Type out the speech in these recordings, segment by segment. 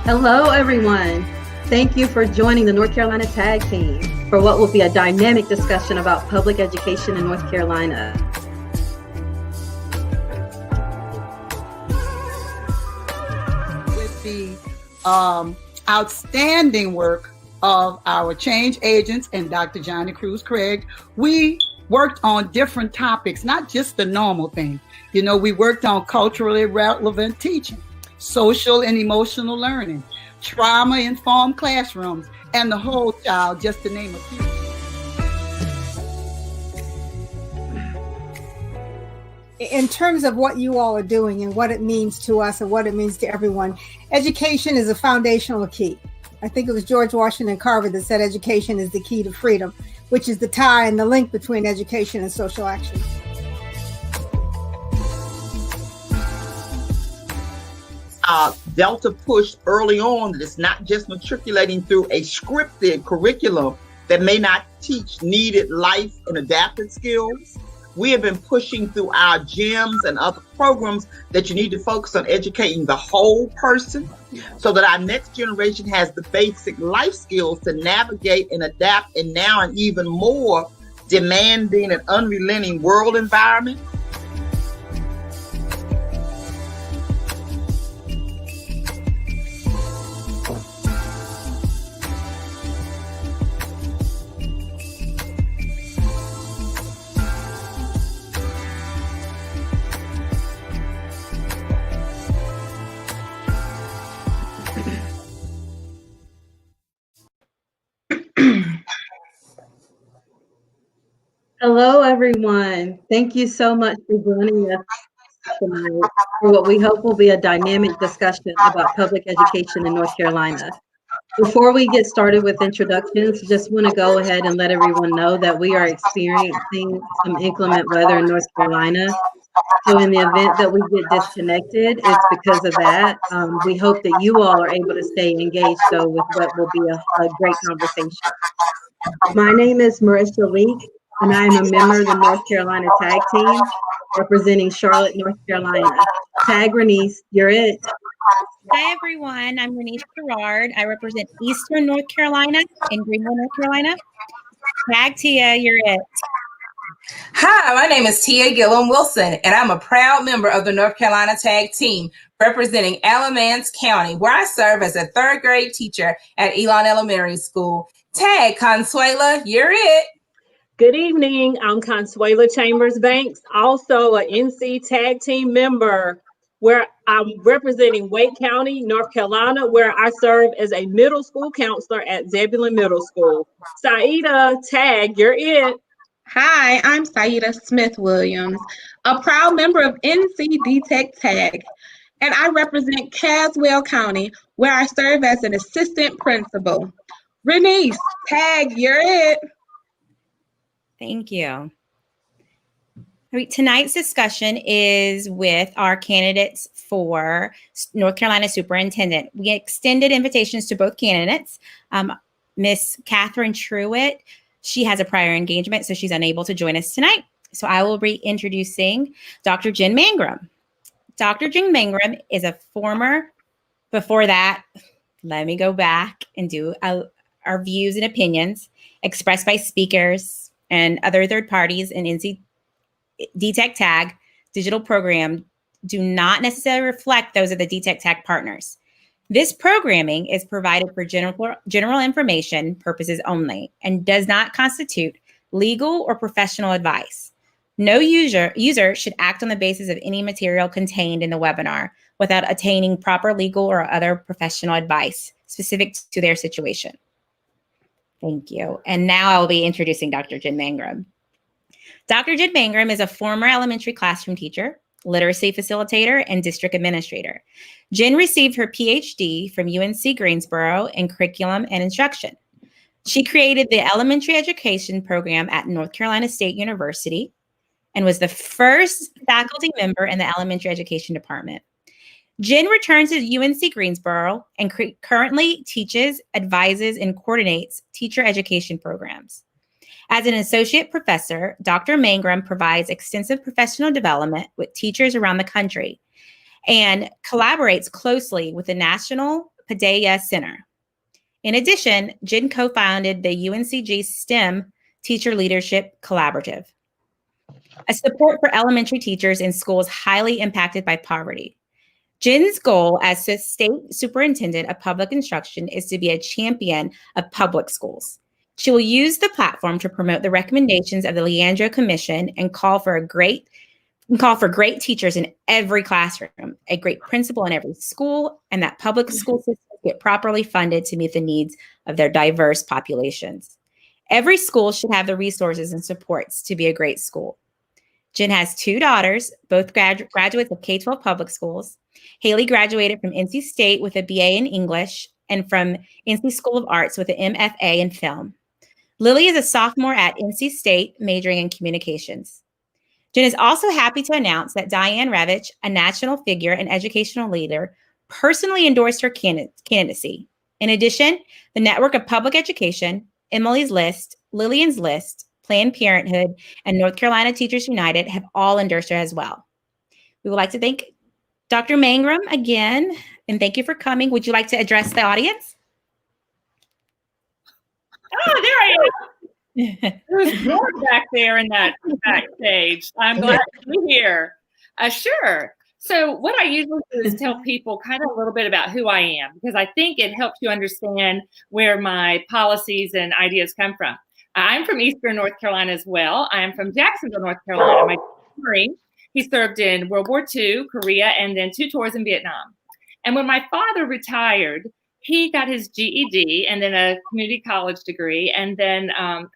Hello, everyone. Thank you for joining the North Carolina TAG team for what will be a dynamic discussion about public education in North Carolina. With the outstanding work of our change agents and Dr. Johnny Cruz Craig, we worked on different topics, not just the normal thing. You know, we worked on culturally relevant teaching, social and emotional learning, trauma-informed classrooms, and the whole child, just to name a few. In terms of what you all are doing and what it means to us and what it means to everyone, education is a foundational key. I think it was George Washington Carver that said education is the key to freedom, which is the tie and the link between education and social action. Delta pushed early on that it's not just matriculating through a scripted curriculum that may not teach needed life and adaptive skills. We have been pushing through our gyms and other programs that you need to focus on educating the whole person so that our next generation has the basic life skills to navigate and adapt in now an even more demanding and unrelenting world environment. Hello, everyone. Thank you so much for joining us tonight for what we hope will be a dynamic discussion about public education in North Carolina. Before we get started with introductions, just want to go ahead and let everyone know that we are experiencing some inclement weather in North Carolina. So in the event that we get disconnected, it's because of that. We hope that you all are able to stay engaged, though, with what will be a great conversation. My name is Marisha Leek, and I am a member of the North Carolina TAG team representing Charlotte, North Carolina. TAG Renice, you're it. Hi, everyone. I'm Renice Gerard. I represent Eastern North Carolina and Greenville, North Carolina. TAG Tia, you're it. Hi, my name is Tia Gillum Wilson, and I'm a proud member of the North Carolina TAG team representing Alamance County, where I serve as a third grade teacher at Elon Elementary School. TAG Consuela, you're it. Good evening. I'm Consuela Chambers Banks, also a NC TAG team member, where I'm representing Wake County, North Carolina, where I serve as a middle school counselor at Zebulon Middle School. Saida, tag, you're it. Hi, I'm Saida Smith-Williams, a proud member of DTEC-TAG, and I represent Caswell County, where I serve as an assistant principal. Renice, tag, you're it. Thank you. All right, tonight's discussion is with our candidates for North Carolina Superintendent. We extended invitations to both candidates. Miss Catherine Truitt, she has a prior engagement, so she's unable to join us tonight. So I will be introducing Dr. Jen Mangrum. Dr. Jen Mangrum is a former, before that, let me go back and do our views and opinions expressed by speakers and other third parties in NC DTEC-TAG digital program do not necessarily reflect those of the DTEC-TAG partners. This programming is provided for general information purposes only and does not constitute legal or professional advice. No user should act on the basis of any material contained in the webinar without attaining proper legal or other professional advice specific to their situation. Thank you. And now I will be introducing Dr. Jen Mangrum. Dr. Jen Mangrum is a former elementary classroom teacher, literacy facilitator, and district administrator. Jen received her PhD from UNC Greensboro in curriculum and instruction. She created the elementary education program at North Carolina State University and was the first faculty member in the elementary education department. Jen returns to UNC Greensboro and currently teaches, advises, and coordinates teacher education programs. As an associate professor, Dr. Mangrum provides extensive professional development with teachers around the country and collaborates closely with the National Padilla Center. In addition, Jen co-founded the UNCG STEM Teacher Leadership Collaborative, a support for elementary teachers in schools highly impacted by poverty. Jen's goal as the State Superintendent of Public Instruction is to be a champion of public schools. She will use the platform to promote the recommendations of the Leandro Commission and call for great teachers in every classroom, a great principal in every school, and that public school systems get properly funded to meet the needs of their diverse populations. Every school should have the resources and supports to be a great school. Jen has two daughters, both graduates of K-12 public schools. Haley graduated from NC State with a BA in English and from NC School of Arts with an MFA in film. Lily is a sophomore at NC State, majoring in communications. Jen is also happy to announce that Diane Ravitch, a national figure and educational leader, personally endorsed her candidacy. In addition, the Network of Public Education, Emily's List, Lillian's List, Planned Parenthood, and North Carolina Teachers United have all endorsed her as well. We would like to thank Dr. Mangrum again, and thank you for coming. Would you like to address the audience? Oh, there I am. There's more back there in that backstage. I'm glad to be here. Sure. So what I usually do is tell people kind of a little bit about who I am, because I think it helps you understand where my policies and ideas come from. I'm from Eastern North Carolina as well. I am from Jacksonville, North Carolina. My Marine, he served in World War II, Korea, and then 2 tours in Vietnam. And when my father retired, he got his GED and then a community college degree and then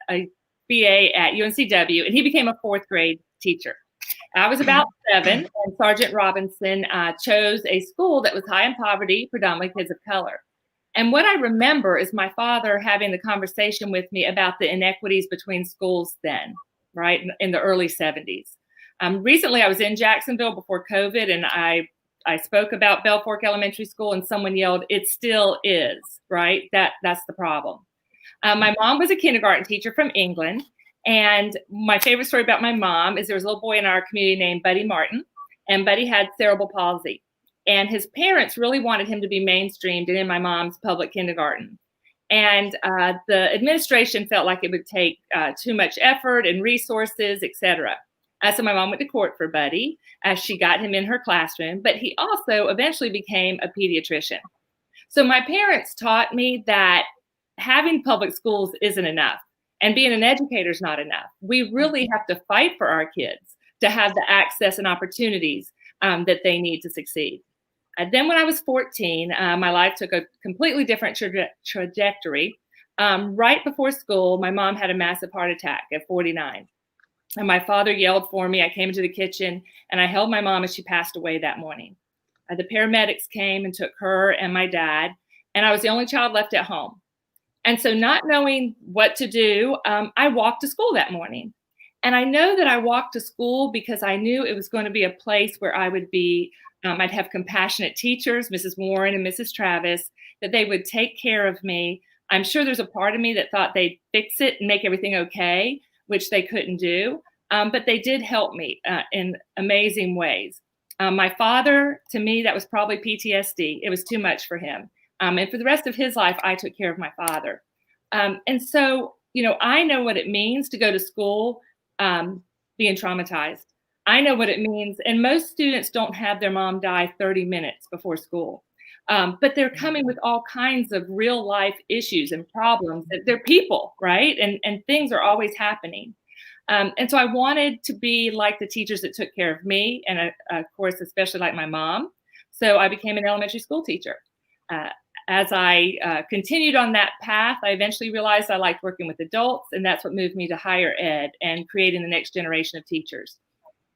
a BA at UNCW, and he became a 4th grade teacher. I was about 7, and Sergeant Robinson chose a school that was high in poverty, predominantly kids of color. And what I remember is my father having the conversation with me about the inequities between schools then, right, in the early 70s. Recently, I was in Jacksonville before COVID, and I spoke about Bell Fork Elementary School, and someone yelled, "It still is," right? That's the problem. My mom was a kindergarten teacher from England. And my favorite story about my mom is there was a little boy in our community named Buddy Martin, and Buddy had cerebral palsy. And his parents really wanted him to be mainstreamed in my mom's public kindergarten. And the administration felt like it would take too much effort and resources, et cetera. So my mom went to court for Buddy as she got him in her classroom, but he also eventually became a pediatrician. So my parents taught me that having public schools isn't enough. And being an educator is not enough. We really have to fight for our kids to have the access and opportunities that they need to succeed. Then when I was 14, my life took a completely different trajectory. Right before school, my mom had a massive heart attack at 49. And my father yelled for me. I came into the kitchen and I held my mom as she passed away that morning. The paramedics came and took her and my dad, and I was the only child left at home. And so not knowing what to do, I walked to school that morning. And I know that I walked to school because I knew it was going to be a place where I would be, I'd have compassionate teachers, Mrs. Warren and Mrs. Travis, that they would take care of me. I'm sure there's a part of me that thought they'd fix it and make everything okay, which they couldn't do. But they did help me in amazing ways. My father, to me, that was probably PTSD. It was too much for him. And for the rest of his life, I took care of my father. And so, I know what it means to go to school being traumatized. I know what it means. And most students don't have their mom die 30 minutes before school. But they're coming with all kinds of real life issues and problems. They're people, right? And things are always happening. And so I wanted to be like the teachers that took care of me, and of course, especially like my mom. So I became an elementary school teacher. As I continued on that path, I eventually realized I liked working with adults, and that's what moved me to higher ed and creating the next generation of teachers.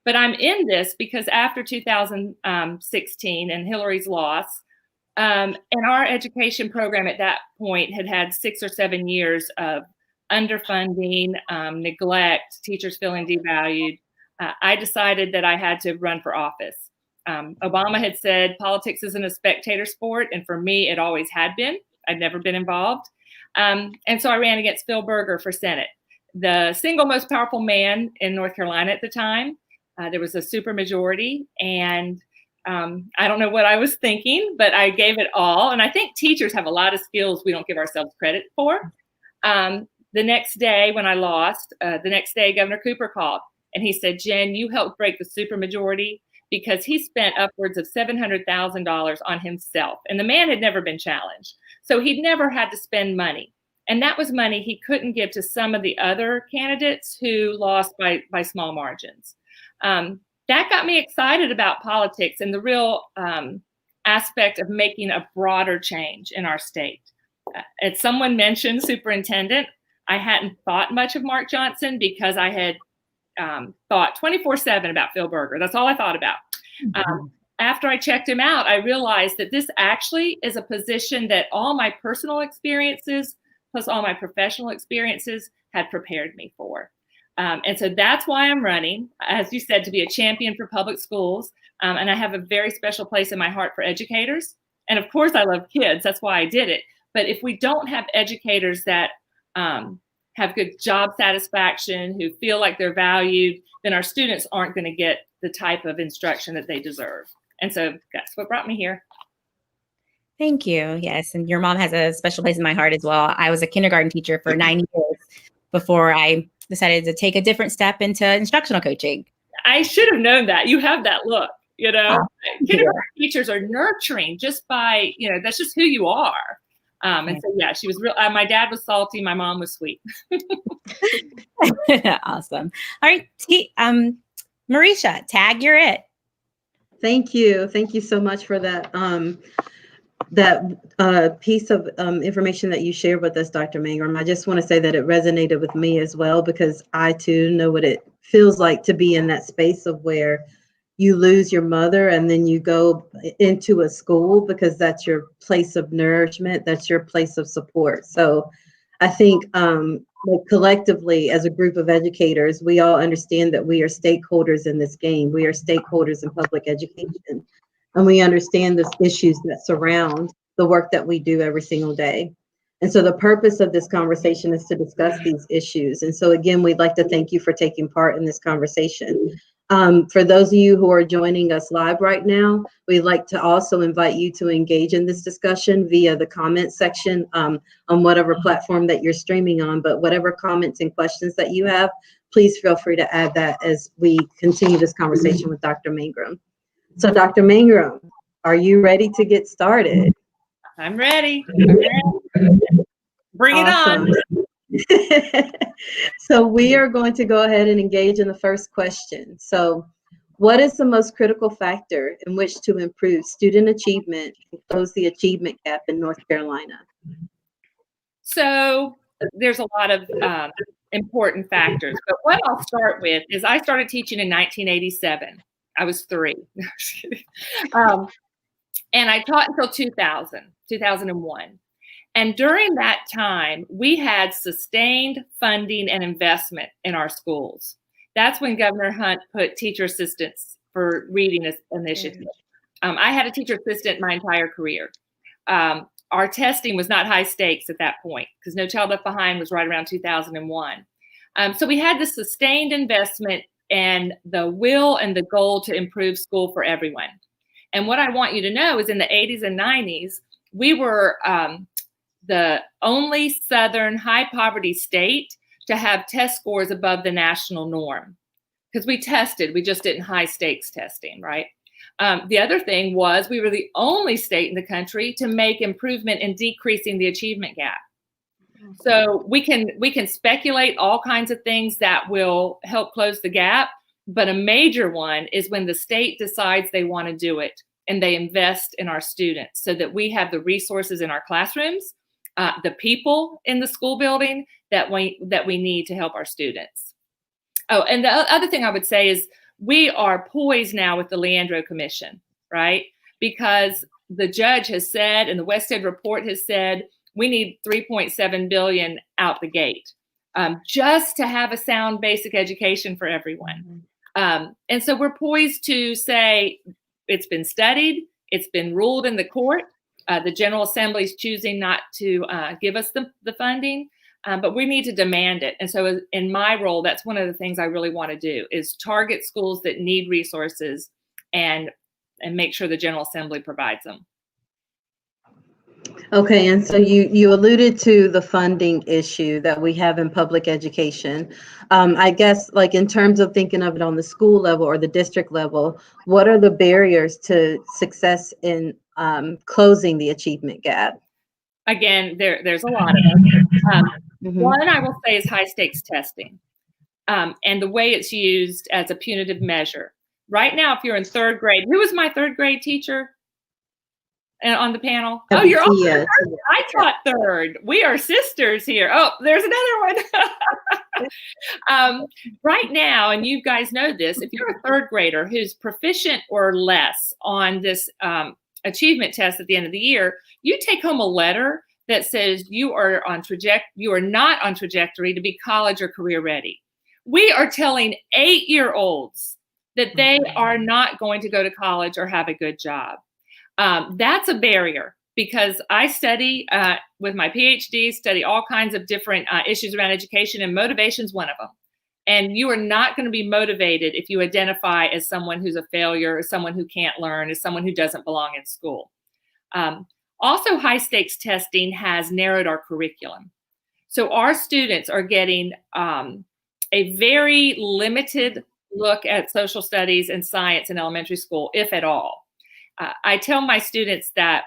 But I'm in this because after 2016 and Hillary's loss, and our education program at that point had 6 or 7 years of underfunding, neglect, teachers feeling devalued, I decided that I had to run for office. Obama had said politics isn't a spectator sport, and for me, it always had been. I'd never been involved. And so I ran against Phil Berger for Senate, the single most powerful man in North Carolina at the time. There was a supermajority, and I don't know what I was thinking, but I gave it all. And I think teachers have a lot of skills we don't give ourselves credit for. The next day when I lost, Governor Cooper called and he said, Jen, you helped break the supermajority because he spent upwards of $700,000 on himself. And the man had never been challenged. So he'd never had to spend money. And that was money he couldn't give to some of the other candidates who lost by small margins. That got me excited about politics and the real aspect of making a broader change in our state. As someone mentioned, superintendent, I hadn't thought much of Mark Johnson because I had thought 24/7 about Phil Berger. That's all I thought about. After I checked him out, I realized that this actually is a position that all my personal experiences plus all my professional experiences had prepared me for. And so that's why I'm running, as you said, to be a champion for public schools. And I have a very special place in my heart for educators. And of course, I love kids. That's why I did it. But if we don't have educators that have good job satisfaction, who feel like they're valued, then our students aren't going to get the type of instruction that they deserve. And so that's what brought me here. Thank you. Yes. And your mom has a special place in my heart as well. I was a kindergarten teacher for 9 years before I decided to take a different step into instructional coaching. I should have known that. You have that look, kindergarten teachers are nurturing just by, that's just who you are. And so, yeah, she was real. My dad was salty. My mom was sweet. Awesome. All right. Marisha, tag, you're it. Thank you. Thank you so much for that piece of information that you shared with us, Dr. Mangrum. I just want to say that it resonated with me as well, because I too know what it feels like to be in that space of where you lose your mother and then you go into a school because that's your place of nourishment, that's your place of support. So I think collectively as a group of educators, we all understand that we are stakeholders in this game. We are stakeholders in public education, and we understand the issues that surround the work that we do every single day. And so the purpose of this conversation is to discuss these issues. And so again, we'd like to thank you for taking part in this conversation. For those of you who are joining us live right now, we'd like to also invite you to engage in this discussion via the comment section on whatever platform that you're streaming on. But whatever comments and questions that you have, please feel free to add that as we continue this conversation with Dr. Mangrum. So Dr. Mangrum, are you ready to get started? I'm ready. Bring it on. So we are going to go ahead and engage in the first question. So What is the most critical factor in which to improve student achievement and close the achievement gap in North Carolina? So there's a lot of important factors, but what I'll start with is I started teaching in 1987. I was 3. And I taught until 2001. And during that time, we had sustained funding and investment in our schools. That's when Governor Hunt put teacher assistants for reading initiative. I had a teacher assistant my entire career. Our testing was not high stakes at that point because No Child Left Behind was right around 2001. So we had the sustained investment and the will and the goal to improve school for everyone. And what I want you to know is in the 80s and 90s, we were the only Southern high poverty state to have test scores above the national norm because we tested, we just didn't high stakes testing, right? The other thing was we were the only state in the country to make improvement in decreasing the achievement gap. So we can speculate all kinds of things that will help close the gap, but a major one is when the state decides they want to do it and they invest in our students so that we have the resources in our classrooms, the people in the school building that we need to help our students. Oh, and the other thing I would say is we are poised now with the Leandro Commission, right? Because the judge has said, and the Wested report has said, we need $3.7 billion out the gate just to have a sound basic education for everyone. And so we're poised to say it's been studied, it's been ruled in the court. The General Assembly is choosing not to give us the funding, but we need to demand it. And so in my role, that's one of the things I really want to do is target schools that need resources and make sure the General Assembly provides them. Okay, and so you alluded to the funding issue that we have in public education. I guess like in terms of thinking of it on the school level or the district level, what are the barriers to success in closing the achievement gap? Again, there's a lot of them. One I will say is high stakes testing and the way it's used as a punitive measure. Right now, if you're in 3rd grade, who was my 3rd grade teacher? On the panel? Oh, you're all third. I taught 3rd. We are sisters here. Oh, there's another one. Right now, and you guys know this, if you're a 3rd grader who's proficient or less on this achievement test at the end of the year, you take home a letter that says you are not on trajectory to be college or career ready. We are telling 8-year-olds that they are not going to go to college or have a good job. That's a barrier because I study with my PhD, study all kinds of different issues around education, and motivation is one of them. And you are not going to be motivated if you identify as someone who's a failure, as someone who can't learn, as someone who doesn't belong in school. Also, high stakes testing has narrowed our curriculum. So our students are getting a very limited look at social studies and science in elementary school, if at all. I tell my students that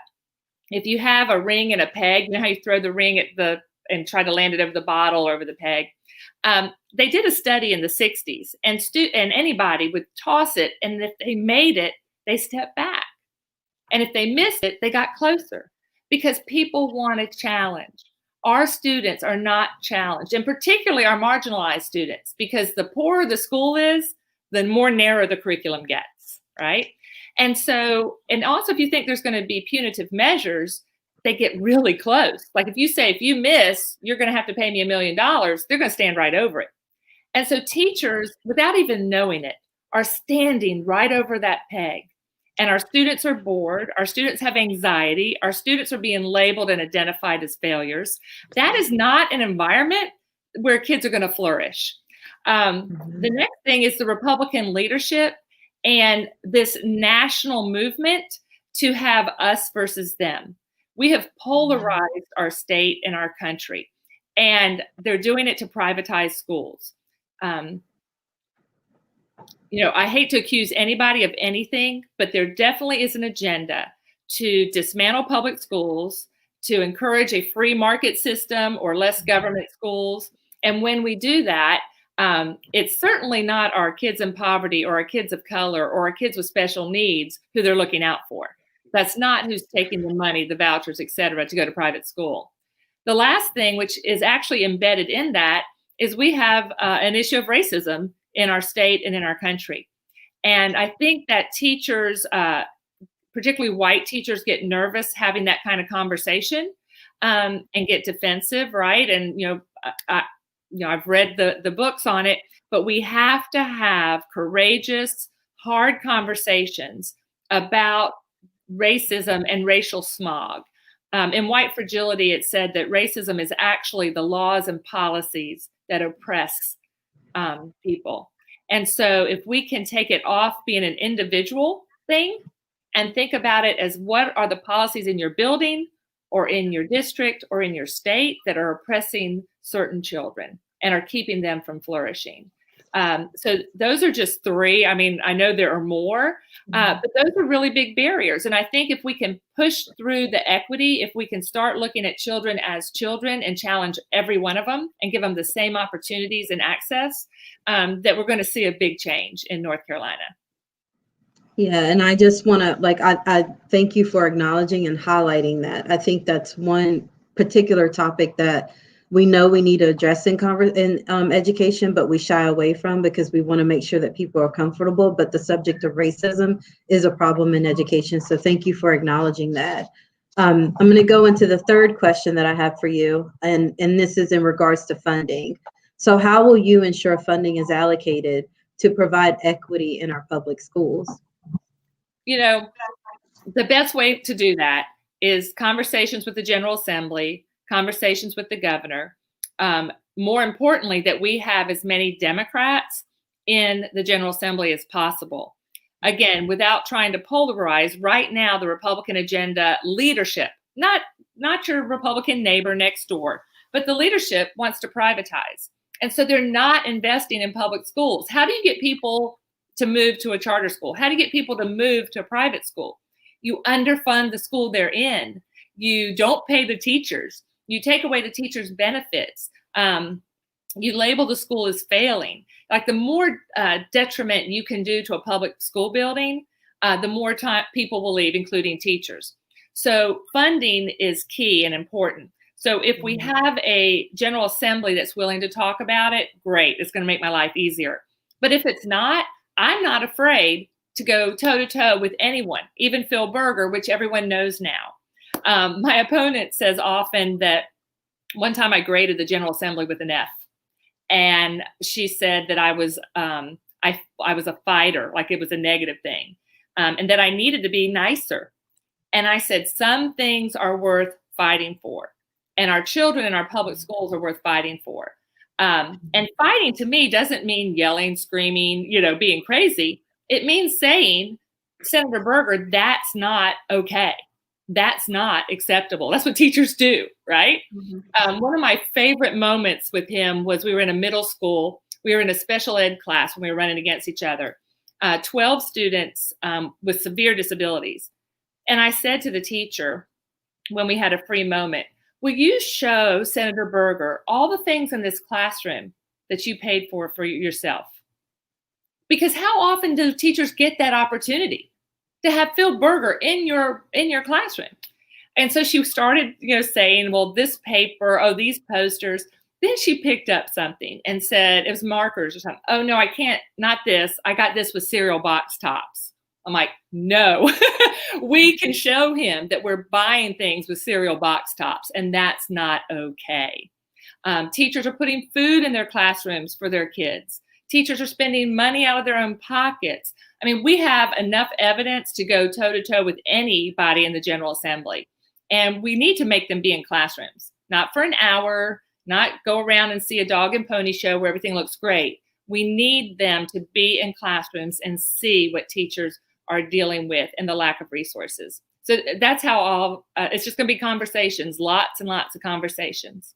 if you have a ring and a peg, you know how you throw the ring at and try to land it over the bottle or over the peg. They did a study in the 60s, and anybody would toss it, and if they made it, they stepped back. And if they missed it, they got closer because people want a challenge. Our students are not challenged, and particularly our marginalized students, because the poorer the school is, the more narrow the curriculum gets, right? And so, and also if you think there's going to be punitive measures, they get really close. Like if you say, if you miss, you're going to have to pay me $1 million, they're going to stand right over it. And so teachers, without even knowing it, are standing right over that peg. And our students are bored. Our students have anxiety. Our students are being labeled and identified as failures. That is not an environment where kids are going to flourish. The next thing is the Republican leadership and this national movement to have us versus them. We have polarized our state and our country, and they're doing it to privatize schools. I hate to accuse anybody of anything, but there definitely is an agenda to dismantle public schools, to encourage a free market system or less government schools. And when we do that, It's certainly not our kids in poverty or our kids of color or our kids with special needs who they're looking out for. That's not who's taking the money, the vouchers, et cetera, to go to private school. The last thing, which is actually embedded in that, is we have an issue of racism in our state and in our country. And I think that teachers, particularly white teachers, get nervous having that kind of conversation and get defensive, right? And, I've read the books on it, but we have to have courageous, hard conversations about racism and racial smog. In White Fragility, it said that racism is actually the laws and policies that oppress people. And so if we can take it off being an individual thing and think about it as what are the policies in your building or in your district or in your state that are oppressing certain children and are keeping them from flourishing. So those are just three. I mean, I know there are more, but those are really big barriers. And I think if we can push through the equity, if we can start looking at children as children and challenge every one of them and give them the same opportunities and access, that we're going to see a big change in North Carolina. Yeah, and I just want to, I thank you for acknowledging and highlighting that. I think that's one particular topic that we know we need to address in education, but we shy away from because we want to make sure that people are comfortable. But the subject of racism is a problem in education. So thank you for acknowledging that. I'm going to go into the third question that I have for you, and this is in regards to funding. So how will you ensure funding is allocated to provide equity in our public schools? The best way to do that is conversations with the General Assembly, conversations with the governor. More importantly, that we have as many Democrats in the General Assembly as possible. Again, without trying to polarize, right now the Republican agenda leadership, not your Republican neighbor next door, but the leadership wants to privatize. And so they're not investing in public schools. How do you get people to move to a charter school? How do you get people to move to a private school? You underfund the school they're in. You don't pay the teachers. You take away the teachers' benefits. You label the school as failing. Like the more detriment you can do to a public school building, the more time people will leave, including teachers. So funding is key and important. So if we have a General Assembly that's willing to talk about it, great. It's going to make my life easier. But if it's not, I'm not afraid to go toe-to-toe with anyone, even Phil Berger, which everyone knows now. My opponent says often that one time I graded the General Assembly with an F, and she said that I was a fighter, like it was a negative thing, and that I needed to be nicer. And I said, some things are worth fighting for, and our children in our public schools are worth fighting for. And fighting to me doesn't mean yelling, screaming, being crazy. It means saying, Senator Berger, that's not okay. That's not acceptable. That's what teachers do, right? Mm-hmm. One of my favorite moments with him was we were in a middle school. We were in a special ed class when we were running against each other. 12 students with severe disabilities. And I said to the teacher when we had a free moment, will you show Senator Berger all the things in this classroom that you paid for yourself? Because how often do teachers get that opportunity to have Phil Berger in your classroom? And so she started, saying, well, this paper, oh, these posters. Then she picked up something and said, it was markers or something. Oh, no, I can't, not this. I got this with cereal box tops. I'm like, no, we can show him that we're buying things with cereal box tops, and that's not okay. Teachers are putting food in their classrooms for their kids. Teachers are spending money out of their own pockets. I mean, we have enough evidence to go toe-to-toe with anybody in the General Assembly. And we need to make them be in classrooms, not for an hour, not go around and see a dog and pony show where everything looks great. We need them to be in classrooms and see what teachers are dealing with and the lack of resources. So that's how it's just going to be conversations, lots and lots of conversations.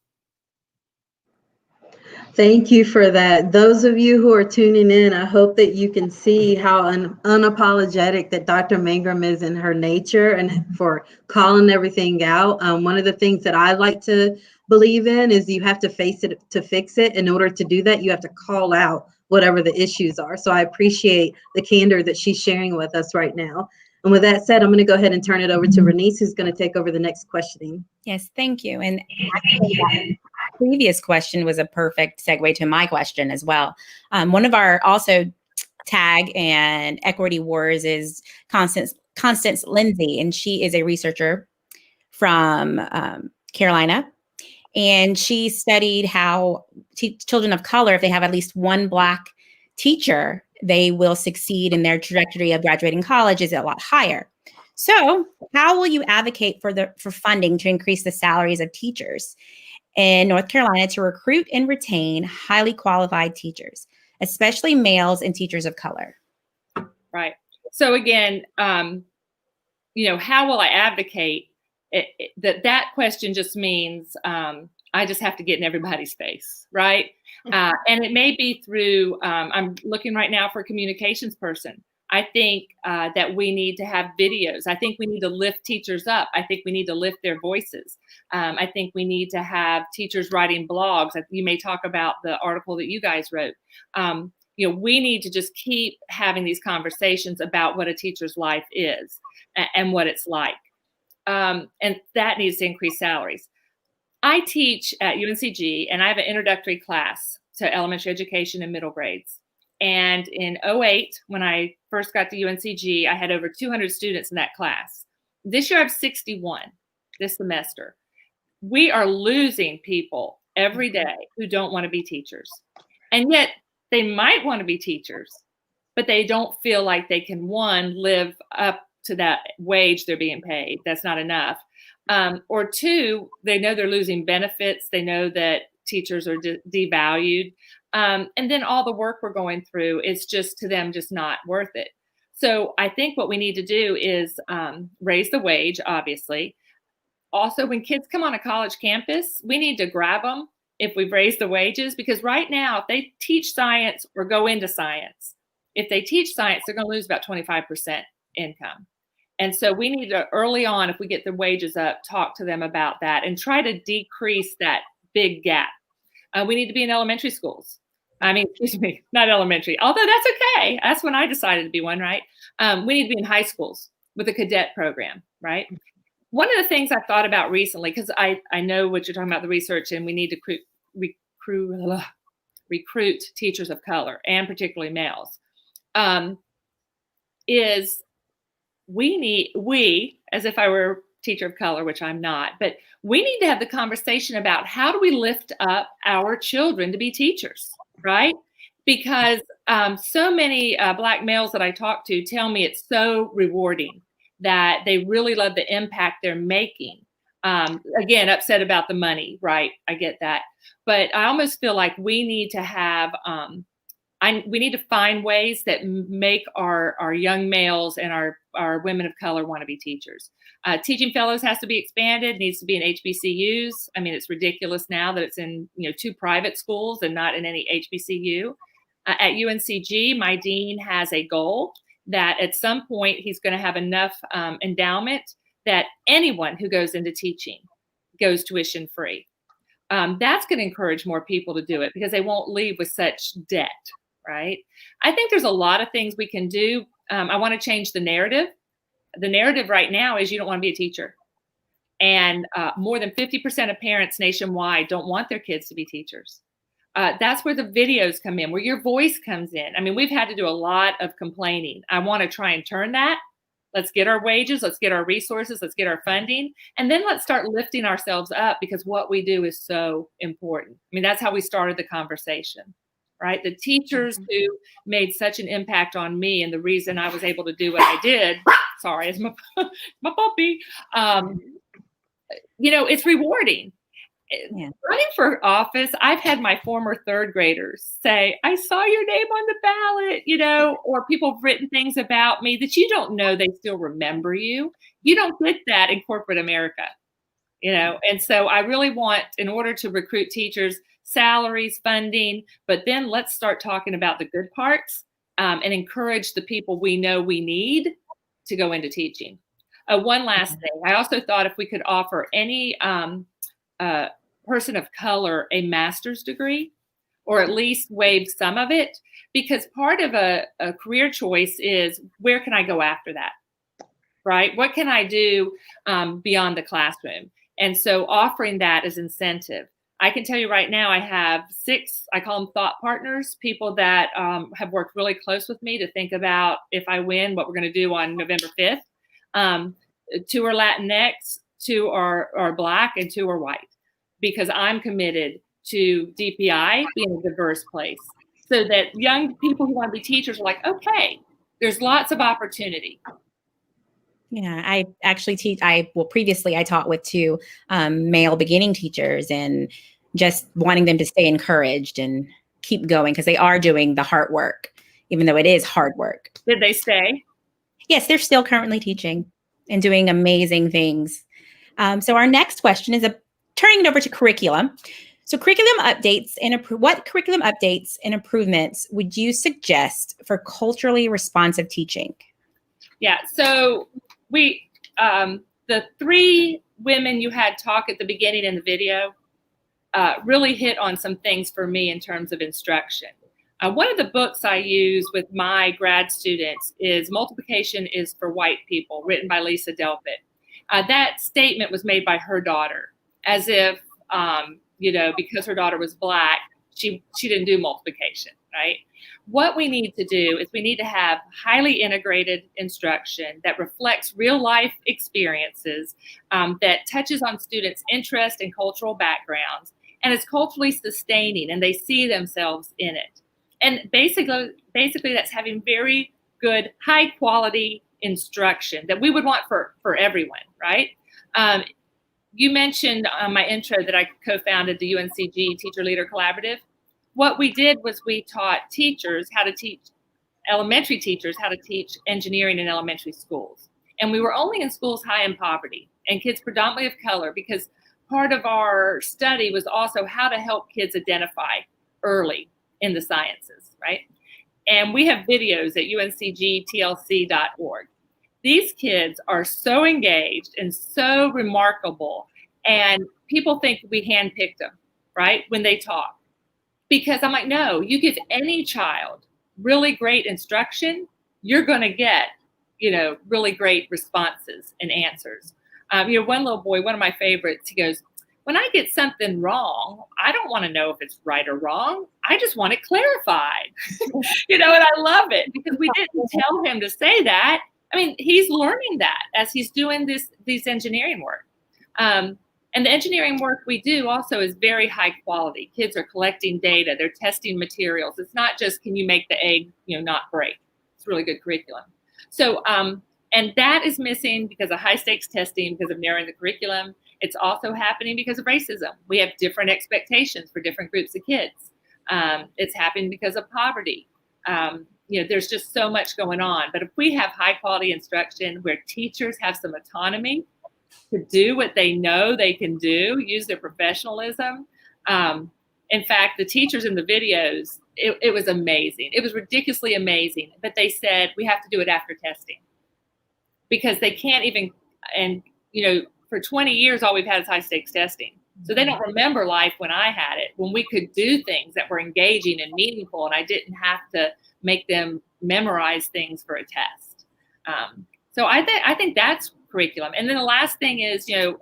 Thank you for that. Those of you who are tuning in, I hope that you can see how unapologetic that Dr. Mangrum is in her nature and for calling everything out. One of the things that I like to believe in is you have to face it to fix it. In order to do that, you have to call out whatever the issues are. So I appreciate the candor that she's sharing with us right now. And with that said, I'm going to go ahead and turn it over to Bernice, who's going to take over the next questioning. Yes, thank you. And actually, that previous question was a perfect segue to my question as well. One of our also TAG and Equity Wars is Constance Lindsay, and she is a researcher from Carolina. And she studied how children of color, if they have at least one Black teacher, they will succeed in their trajectory of graduating college is a lot higher. So how will you advocate for funding to increase the salaries of teachers in North Carolina to recruit and retain highly qualified teachers, especially males and teachers of color? Right. So again, how will I advocate? That question just means I just have to get in everybody's face, right? And it may be through, I'm looking right now for a communications person. I think that we need to have videos. I think we need to lift teachers up. I think we need to lift their voices. I think we need to have teachers writing blogs. You may talk about the article that you guys wrote. We need to just keep having these conversations about what a teacher's life is and what it's like. And that needs to increase salaries. I teach at UNCG, and I have an introductory class to elementary education and middle grades. And in 2008, when I first got to UNCG, I had over 200 students in that class. This year, I have 61 this semester. We are losing people every day who don't want to be teachers. And yet they might want to be teachers, but they don't feel like they can, one, live up to that wage they're being paid. That's not enough. Or two, they know they're losing benefits. They know that teachers are devalued. And then all the work we're going through is just to them just not worth it. So I think what we need to do is raise the wage, obviously. Also, when kids come on a college campus, we need to grab them if we've raised the wages, because right now, if they teach science or go into science, if they teach science, they're going to lose about 25% income. And so we need to, early on, if we get the wages up, talk to them about that and try to decrease that big gap. We need to be in elementary schools. Not elementary, although that's okay. That's when I decided to be one, right? We need to be in high schools with a cadet program, right? One of the things I've thought about recently, because I know what you're talking about, the research, and we need to recruit teachers of color, and particularly males, is we, as if I were a teacher of color, which I'm not, but we need to have the conversation about how do we lift up our children to be teachers, right? Because so many Black males that I talk to tell me it's so rewarding, that they really love the impact they're making. Again, upset about the money, right? I get that. But I almost feel like we need to have, we need to find ways that make our young males and our women of color want to be teachers. Teaching fellows has to be expanded, needs to be in HBCUs. I mean, it's ridiculous now that it's in 2 private schools and not in any HBCU. At UNCG, my dean has a goal that at some point he's going to have enough endowment that anyone who goes into teaching goes tuition free. That's going to encourage more people to do it because they won't leave with such debt, right? I think there's a lot of things we can do. I want to change the narrative. The narrative right now is you don't want to be a teacher. And more than 50% of parents nationwide don't want their kids to be teachers. That's where the videos come in, where your voice comes in. I mean, we've had to do a lot of complaining. I want to try and turn that. Let's get our wages, let's get our resources, let's get our funding, and then let's start lifting ourselves up because what we do is so important. I mean, that's how we started the conversation, right? The teachers who made such an impact on me and the reason I was able to do what I did, sorry, it's my puppy, it's rewarding. Yeah. Running for office, I've had my former third graders say, I saw your name on the ballot, or people have written things about me that you don't know they still remember you. You don't get that in corporate America, and so I really want, in order to recruit teachers, salaries, funding, but then let's start talking about the good parts and encourage the people we know we need to go into teaching. One last thing, I also thought if we could offer any person of color a master's degree, or at least waive some of it, because part of a career choice is, where can I go after that, right? What can I do beyond the classroom? And so offering that as incentive. I can tell you right now, I have 6, I call them thought partners, people that have worked really close with me to think about, if I win, what we're going to do on November 5th. 2 are Latinx, 2 are Black, and 2 are white, because I'm committed to DPI being a diverse place, so that young people who want to be teachers are like, okay, there's lots of opportunity. Yeah, I actually previously I taught with 2 male beginning teachers, and just wanting them to stay encouraged and keep going, because they are doing the hard work, even though it is hard work. Did they stay? Yes, they're still currently teaching and doing amazing things. So our next question is turning it over to curriculum. So curriculum updates what curriculum updates and improvements would you suggest for culturally responsive teaching? Yeah, so we, the 3 women you had talk at the beginning in the video really hit on some things for me in terms of instruction. One of the books I use with my grad students is Multiplication is for White People, written by Lisa Delpit. That statement was made by her daughter, as if, because her daughter was Black, she didn't do multiplication, right? What we need to do is we need to have highly integrated instruction that reflects real life experiences, that touches on students' interest and cultural backgrounds, and is culturally sustaining, and they see themselves in it. And basically that's having very good, high quality instruction that we would want for everyone, right? You mentioned on my intro that I co-founded the UNCG Teacher Leader Collaborative. What we did was we taught teachers how to teach, elementary teachers how to teach engineering in elementary schools. And we were only in schools high in poverty and kids predominantly of color, because part of our study was also how to help kids identify early in the sciences, right? And we have videos at uncgtlc.org. These kids are so engaged and so remarkable, and people think we handpicked them, right, when they talk. Because I'm like, no, you give any child really great instruction, you're going to get, really great responses and answers. One little boy, one of my favorites, he goes, when I get something wrong, I don't want to know if it's right or wrong. I just want it clarified. And I love it, because we didn't tell him to say that. I mean, he's learning that as he's doing these engineering work. And the engineering work we do also is very high quality. Kids are collecting data. They're testing materials. It's not just, can you make the egg, not break? It's really good curriculum. So, and that is missing because of high stakes testing, because of narrowing the curriculum. It's also happening because of racism. We have different expectations for different groups of kids. It's happening because of poverty. There's just so much going on. But if we have high quality instruction where teachers have some autonomy to do what they know they can do, use their professionalism. In fact, the teachers in the videos, it was amazing. It was ridiculously amazing. But they said, we have to do it after testing, because they can't even, and for 20 years, all we've had is high stakes testing. So they don't remember life when I had it, when we could do things that were engaging and meaningful, and I didn't have to make them memorize things for a test. So I think that's curriculum. And then the last thing is, you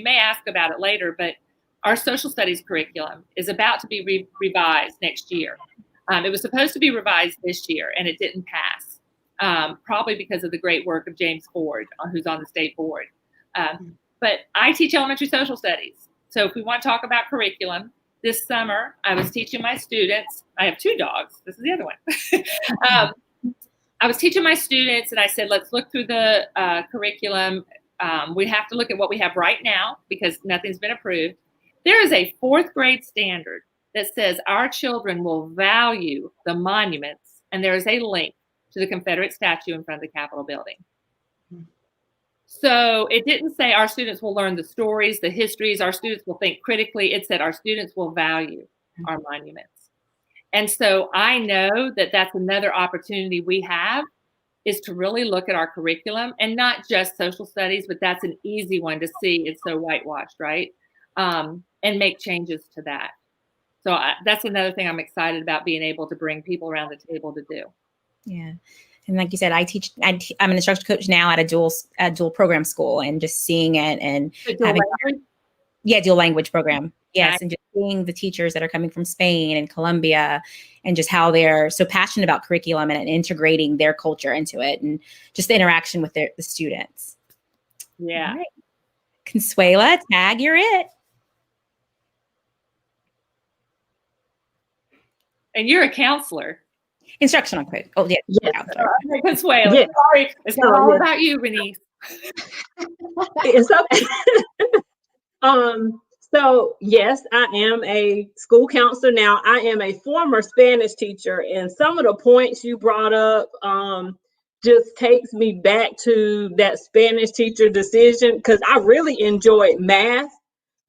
may ask about it later, but our social studies curriculum is about to be revised next year. It was supposed to be revised this year, and it didn't pass, probably because of the great work of James Ford, who's on the state board. But I teach elementary social studies. So if we want to talk about curriculum, this summer I was teaching my students. I have 2 dogs. This is the other one. I was teaching my students, and I said, let's look through the curriculum. We have to look at what we have right now, because nothing's been approved. There is a 4th grade standard that says our children will value the monuments, and there is a link to the Confederate statue in front of the Capitol building. So it didn't say our students will learn the stories, the histories, our students will think critically. It said our students will value our monuments. And so I know that that's another opportunity we have, is to really look at our curriculum, and not just social studies, but that's an easy one to see. It's so whitewashed, right? and make changes to that. So that's another thing I'm excited about, being able to bring people around the table to do. Yeah. And like you said, I'm an instructor coach now at a dual program school, and just seeing it and dual language program. Yes. And just seeing the teachers that are coming from Spain and Colombia, and just how they're so passionate about curriculum and integrating their culture into it, and just the interaction with the students. Yeah. Right. Consuela, Tag, you're it. And you're a counselor. Instructional coach. Oh, yeah. Yes. Consuela. Yes. Sorry. It's not all about you, Bernice. It's okay. So yes, I am a school counselor now. I am a former Spanish teacher, and some of the points you brought up just takes me back to that Spanish teacher decision, because I really enjoyed math,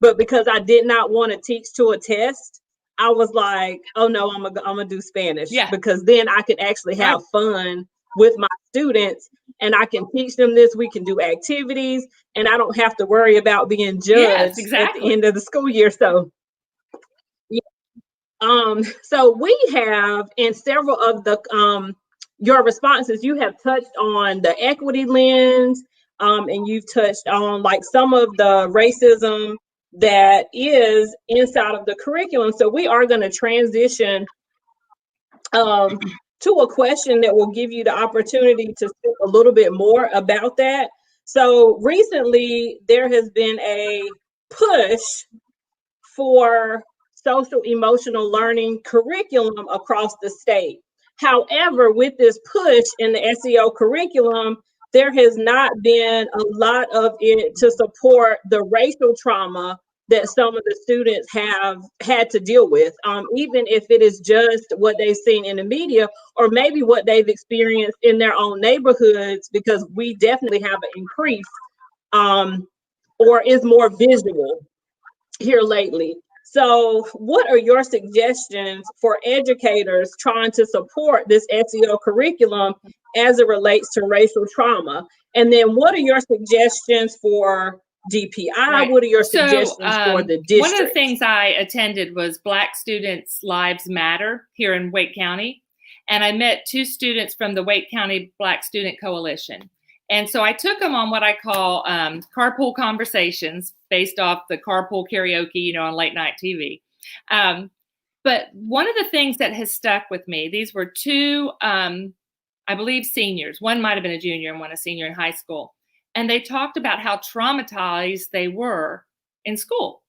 but because I did not want to teach to a test, I was like, oh no, I'm gonna do Spanish, because then I could actually have fun with my students, and I can teach them this. We can do activities, and I don't have to worry about being judged at the end of the school year. So, so we have, in several of the your responses, you have touched on the equity lens, and you've touched on like some of the racism that is inside of the curriculum. So we are going to transition to a question that will give you the opportunity to speak a little bit more about that. So recently there has been a push for social emotional learning curriculum across the state. However, with this push in the SEO curriculum, there has not been a lot of it to support the racial trauma that some of the students have had to deal with, even if it is just what they've seen in the media, or maybe what they've experienced in their own neighborhoods, because we definitely have an increase, or is more visual here lately. So what are your suggestions for educators trying to support this SEO curriculum as it relates to racial trauma? And then what are your suggestions for DPI? Right. What are your suggestions for the district? One of the things I attended was Black Students Lives Matter here in Wake County. And I met 2 students from the Wake County Black Student Coalition. And so I took them on what I call carpool conversations, based off the carpool karaoke, on late night TV. But one of the things that has stuck with me, these were 2, I believe, seniors. One might have been a junior and one a senior in high school. And they talked about how traumatized they were in school.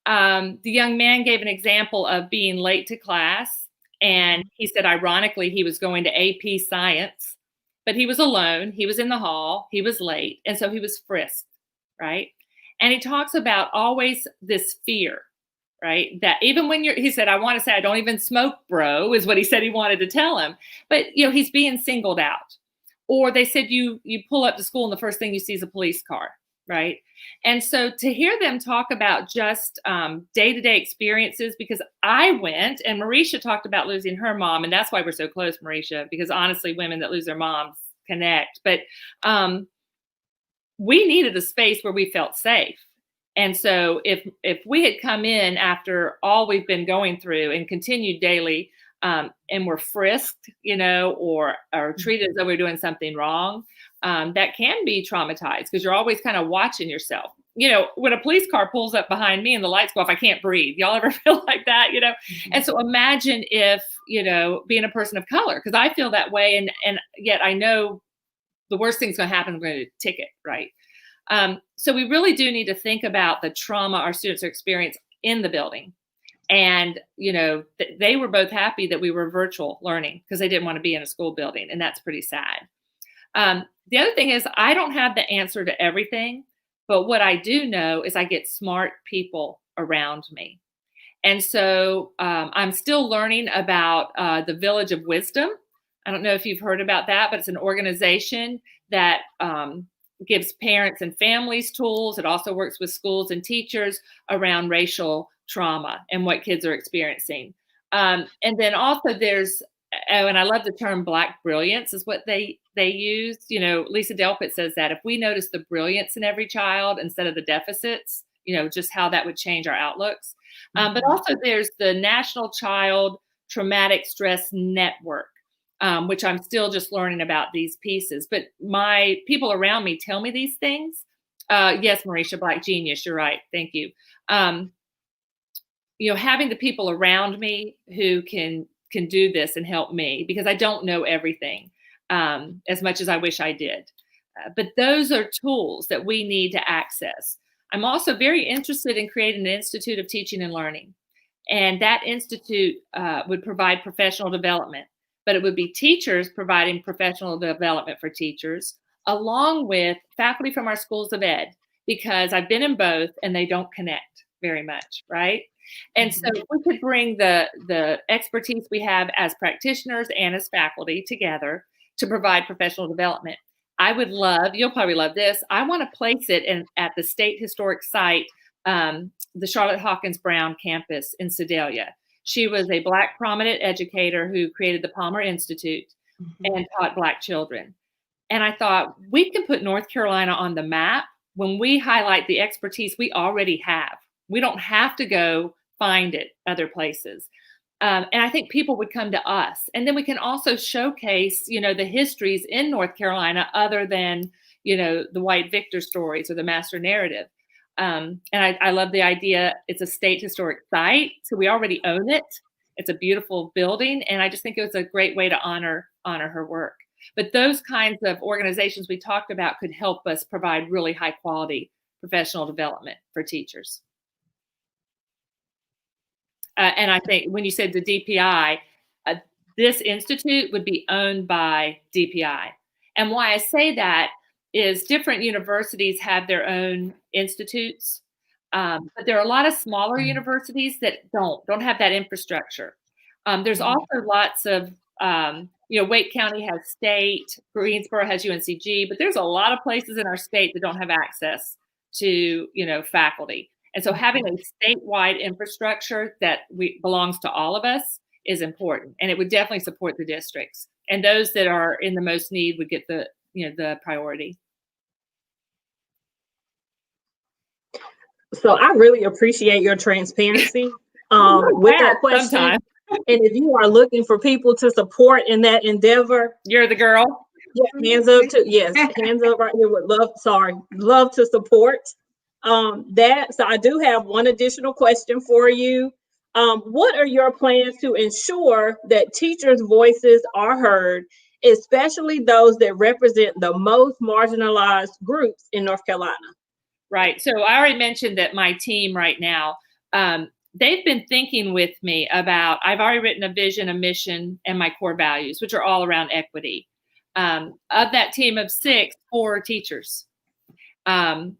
The young man gave an example of being late to class. And he said, ironically, he was going to AP Science, but he was alone. He was in the hall. He was late. And so he was frisked, right? And he talks about always this fear, right? That even when he said, I want to say, I don't even smoke, bro, is what he said he wanted to tell him. But, he's being singled out. Or they said you pull up to school and the first thing you see is a police car, right? And so to hear them talk about just day-to-day experiences, because I went, and Marisha talked about losing her mom, and that's why we're so close, Marisha, because honestly, women that lose their moms connect. But we needed a space where we felt safe. And so if we had come in after all we've been going through and continued daily, and we're frisked, or treated as though we're doing something wrong, that can be traumatized, because you're always kind of watching yourself. When a police car pulls up behind me and the lights go off, I can't breathe. Y'all ever feel like that? And so imagine if, being a person of color, because I feel that way. And yet I know the worst thing's going to happen, I'm going to ticket, right? So we really do need to think about the trauma our students are experiencing in the building. And, they were both happy that we were virtual learning, because they didn't want to be in a school building. And that's pretty sad. The other thing is, I don't have the answer to everything, but what I do know is I get smart people around me. And so I'm still learning about the Village of Wisdom. I don't know if you've heard about that, but it's an organization that gives parents and families tools. It also works with schools and teachers around racial trauma and what kids are experiencing. And then also there's, and I love the term Black brilliance is what they use. Lisa Delpit says that if we notice the brilliance in every child instead of the deficits, just how that would change our outlooks. But also there's the National Child Traumatic Stress Network, which I'm still just learning about these pieces. But my people around me tell me these things. Yes, Marisha, Black Genius, you're right. Thank you. Having the people around me who can do this and help me, because I don't know everything as much as I wish I did. But those are tools that we need to access. I'm also very interested in creating an Institute of Teaching and Learning. And that institute would provide professional development, but it would be teachers providing professional development for teachers, along with faculty from our schools of ed, because I've been in both and they don't connect very much, right? And so if we could bring the expertise we have as practitioners and as faculty together to provide professional development, I would love, you'll probably love this, I want to place it at the State Historic Site, the Charlotte Hawkins Brown campus in Sedalia. She was a Black prominent educator who created the Palmer Institute and taught Black children. And I thought, we can put North Carolina on the map when we highlight the expertise we already have. We don't have to go find it other places. And I think people would come to us. And then we can also showcase, the histories in North Carolina other than, the white victor stories or the master narrative. And I love the idea. It's a state historic site, so we already own it. It's a beautiful building. And I just think it was a great way to honor her work. But those kinds of organizations we talked about could help us provide really high quality professional development for teachers. And I think when you said the DPI, this institute would be owned by DPI. And why I say that is different universities have their own institutes, but there are a lot of smaller universities that don't have that infrastructure. There's also lots of, Wake County has state, Greensboro has UNCG, but there's a lot of places in our state that don't have access to, faculty. And so having a statewide infrastructure that belongs to all of us is important, and it would definitely support the districts. And those that are in the most need would get the priority. So I really appreciate your transparency with that question. Sometimes. And if you are looking for people to support in that endeavor, you're the girl. Yeah, hands up hands up right here. Would love to support that. So I do have one additional question for you. What are your plans to ensure that teachers' voices are heard, especially those that represent the most marginalized groups in North Carolina? Right. So I already mentioned that my team right now, they've been thinking with me about, I've already written a vision, a mission, and my core values, which are all around equity. Of that team of 6, 4 are teachers. And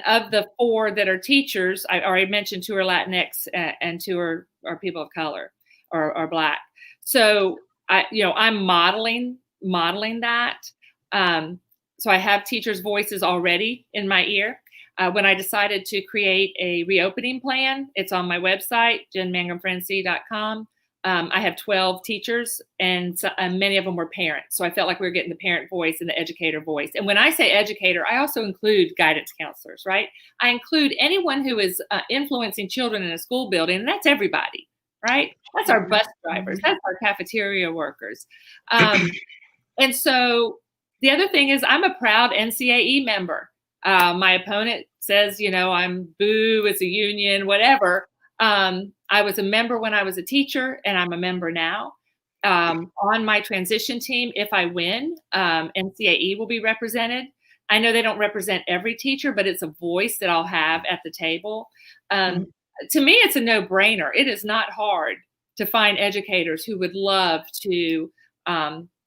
of the 4 that are teachers, I already mentioned 2 are Latinx and 2 are people of color or Black. So I'm modeling that. So I have teachers' voices already in my ear. When I decided to create a reopening plan, it's on my website, jenmangrumfrancy.com. I have 12 teachers, and many of them were parents. So I felt like we were getting the parent voice and the educator voice. And when I say educator, I also include guidance counselors, right? I include anyone who is influencing children in a school building, and that's everybody, right? That's our bus drivers. That's our cafeteria workers. And so the other thing is I'm a proud NCAE member. My opponent says, I'm boo, it's a union, whatever. I was a member when I was a teacher, and I'm a member now. On my transition team, if I win, NCAE will be represented. I know they don't represent every teacher, but it's a voice that I'll have at the table. To me, it's a no-brainer. It is not hard to find educators who would love to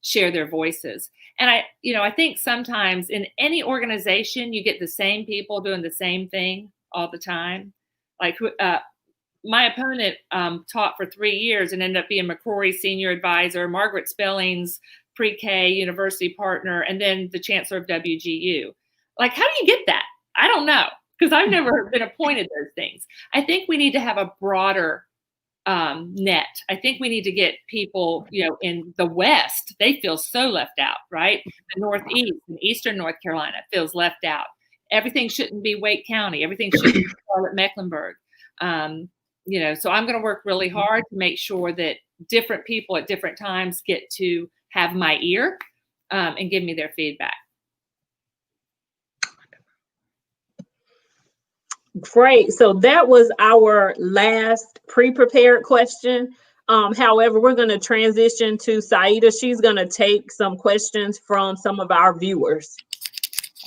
share their voices. And I think sometimes in any organization, you get the same people doing the same thing all the time. Like my opponent taught for 3 years and ended up being McCrory's senior advisor, Margaret Spelling's pre-K university partner, and then the chancellor of WGU. Like, how do you get that? I don't know, because I've never been appointed those things. I think we need to have a broader net. I think we need to get people, in the West, they feel so left out, right? The Northeast and Eastern North Carolina feels left out. everything shouldn't be Wake County. Everything should be Charlotte-Mecklenburg. So I'm going to work really hard to make sure that different people at different times get to have my ear and give me their feedback. Great. So that was our last pre-prepared question. However, we're going to transition to Saida. She's going to take some questions from some of our viewers.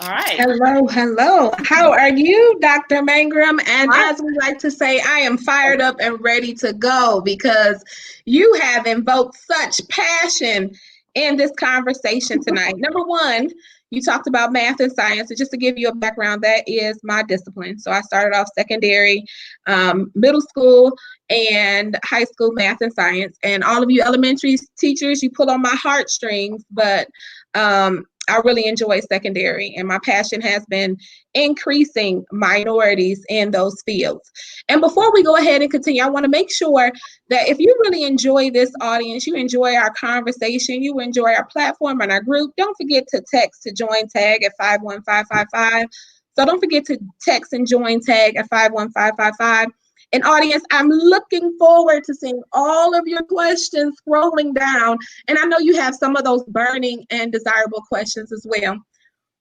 All right. Hello. How are you, Dr. Mangrum? And as we like to say, I am fired up and ready to go because you have invoked such passion in this conversation tonight. Number one, you talked about math and science. And just to give you a background, that is my discipline. So I started off secondary, middle school, and high school math and science. And all of you elementary teachers, you pull on my heartstrings, but I really enjoy secondary, and my passion has been increasing minorities in those fields. And before we go ahead and continue, I want to make sure that if you really enjoy this audience, you enjoy our conversation, you enjoy our platform and our group, don't forget to text to join TAG at 51555. So don't forget to text and join TAG at 51555. And audience, I'm looking forward to seeing all of your questions scrolling down. And I know you have some of those burning and desirable questions as well.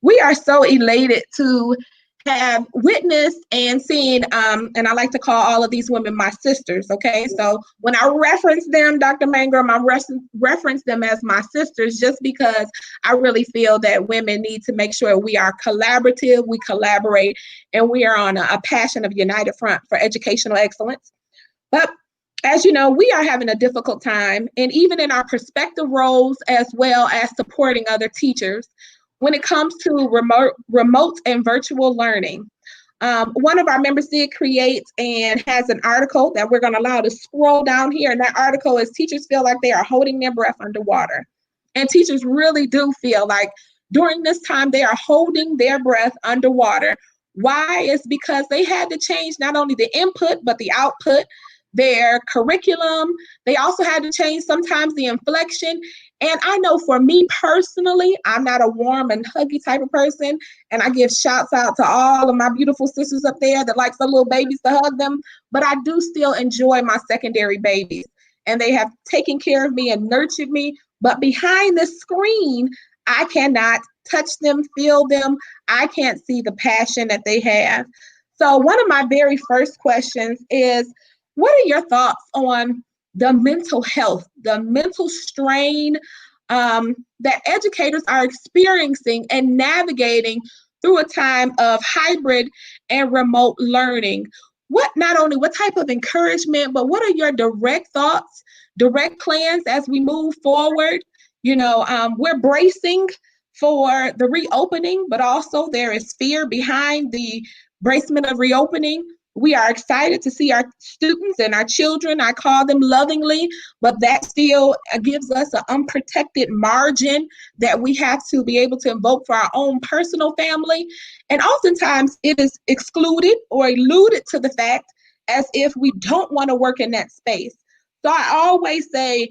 We are so elated to have witnessed and seen, and I like to call all of these women my sisters, okay? So when I reference them, Dr. Mangrum, I reference them as my sisters just because I really feel that women need to make sure we are collaborative, we collaborate, and we are on a passion of united front for educational excellence. But as you know, we are having a difficult time, and even in our prospective roles as well as supporting other teachers, when it comes to remote and virtual learning. One of our members did create and has an article that we're going to allow to scroll down here. And that article is teachers feel like they are holding their breath underwater. And teachers really do feel like during this time they are holding their breath underwater. Why? Is because they had to change not only the input, but the output, their curriculum. They also had to change sometimes the inflection. And I know for me personally, I'm not a warm and huggy type of person. And I give shouts out to all of my beautiful sisters up there that like the little babies to hug them. But I do still enjoy my secondary babies. And they have taken care of me and nurtured me. But behind the screen, I cannot touch them, feel them. I can't see the passion that they have. So one of my very first questions is, what are your thoughts on the mental health, the mental strain that educators are experiencing and navigating through a time of hybrid and remote learning? What type of encouragement, but what are your direct thoughts, direct plans as we move forward? We're bracing for the reopening, but also there is fear behind the bracement of reopening. We are excited to see our students and our children, I call them lovingly, but that still gives us an unprotected margin that we have to be able to invoke for our own personal family. And oftentimes it is excluded or alluded to the fact as if we don't want to work in that space. So I always say,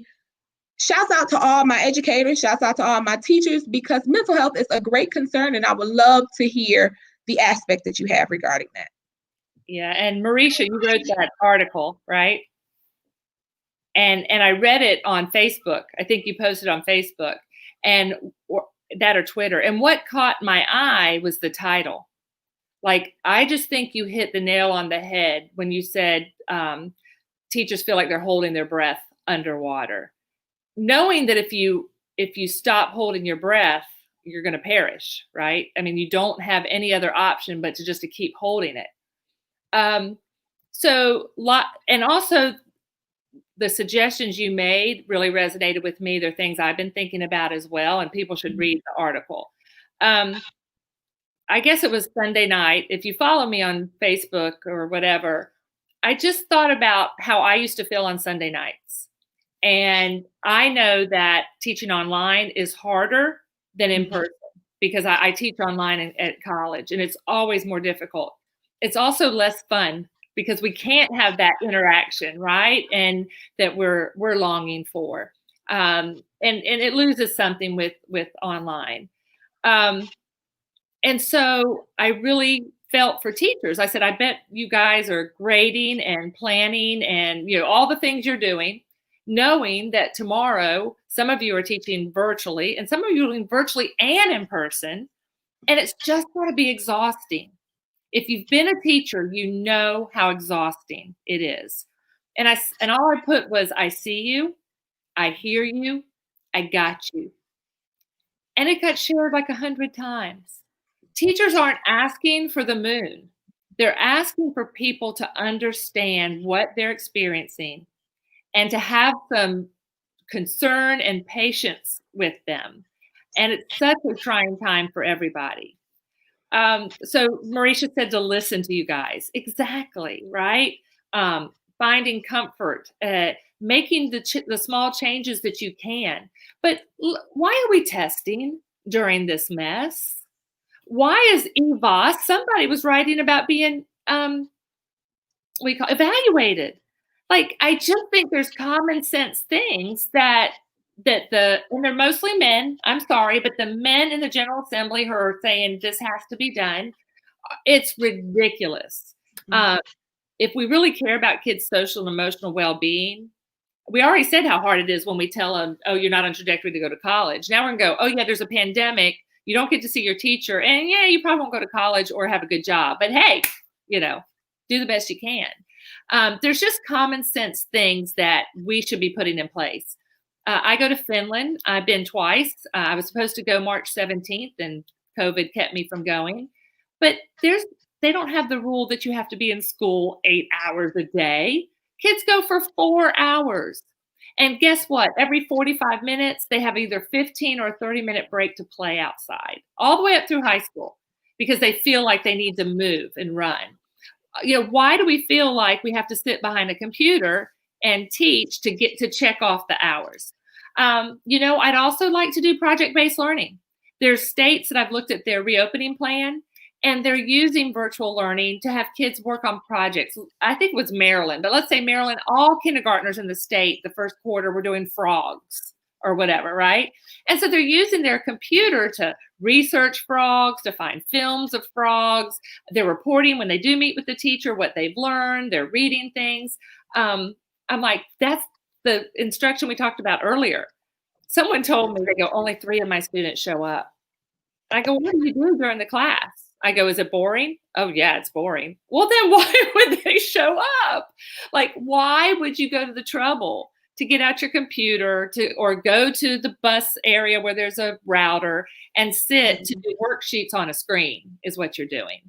shouts out to all my educators, shouts out to all my teachers, because mental health is a great concern, and I would love to hear the aspect that you have regarding that. Yeah, and Marisha, you wrote that article, right? And I read it on Facebook. I think you posted on Facebook or Twitter. And what caught my eye was the title. Like, I just think you hit the nail on the head when you said teachers feel like they're holding their breath underwater. Knowing that if you stop holding your breath, you're going to perish, right? I mean, you don't have any other option but to keep holding it. And also the suggestions you made really resonated with me. They're things I've been thinking about as well, and people should read the article. I guess it was Sunday night. If you follow me on Facebook or whatever, I just thought about how I used to feel on Sunday nights. And I know that teaching online is harder than in person because I teach online at college, and it's always more difficult. It's also less fun because we can't have that interaction, right? And that we're longing for. And it loses something with online. And And so I really felt for teachers. I said, I bet you guys are grading and planning and, all the things you're doing, knowing that tomorrow some of you are teaching virtually and some of you are doing virtually and in person. And it's just going to be exhausting. If you've been a teacher, you know how exhausting it is. And all I put was, I see you, I hear you, I got you. And it got shared like 100 times. Teachers aren't asking for the moon. They're asking for people to understand what they're experiencing and to have some concern and patience with them. And it's such a trying time for everybody. So Marisha said to listen to you guys. Exactly, right? Finding comfort, making the small changes that you can. But why are we testing during this mess? Why is EVOS? Somebody was writing about being evaluated. Like, I just think there's common sense things and they're mostly men. I'm sorry, but the men in the General Assembly who are saying this has to be done, it's ridiculous. If we really care about kids' social and emotional well-being, we already said how hard it is when we tell them, oh, you're not on trajectory to go to college. Now we're going to go, oh, yeah, there's a pandemic. You don't get to see your teacher. And yeah, you probably won't go to college or have a good job. But hey, do the best you can. There's just common sense things that we should be putting in place. I go to Finland. I've been twice. I was supposed to go March 17th and COVID kept me from going. But they don't have the rule that you have to be in school 8 hours a day. Kids go for 4 hours. And guess what? Every 45 minutes, they have either 15 or a 30-minute break to play outside, all the way up through high school, because they feel like they need to move and run. Why do we feel like we have to sit behind a computer and teach to get to check off the hours? I'd also like to do project-based learning. There's states that I've looked at their reopening plan, and they're using virtual learning to have kids work on projects. I think it was Maryland, but let's say Maryland, all kindergartners in the state, the first quarter, were doing frogs or whatever, right? And so they're using their computer to research frogs, to find films of frogs. They're reporting when they do meet with the teacher what they've learned. They're reading things. I'm like, that's the instruction we talked about earlier. Someone told me, they go, only 3 of my students show up. I go, what do you do during the class? I go, is it boring? Oh, yeah, it's boring. Well, then why would they show up? Like, why would you go to the trouble to get out your computer or go to the bus area where there's a router and sit to do worksheets on a screen is what you're doing.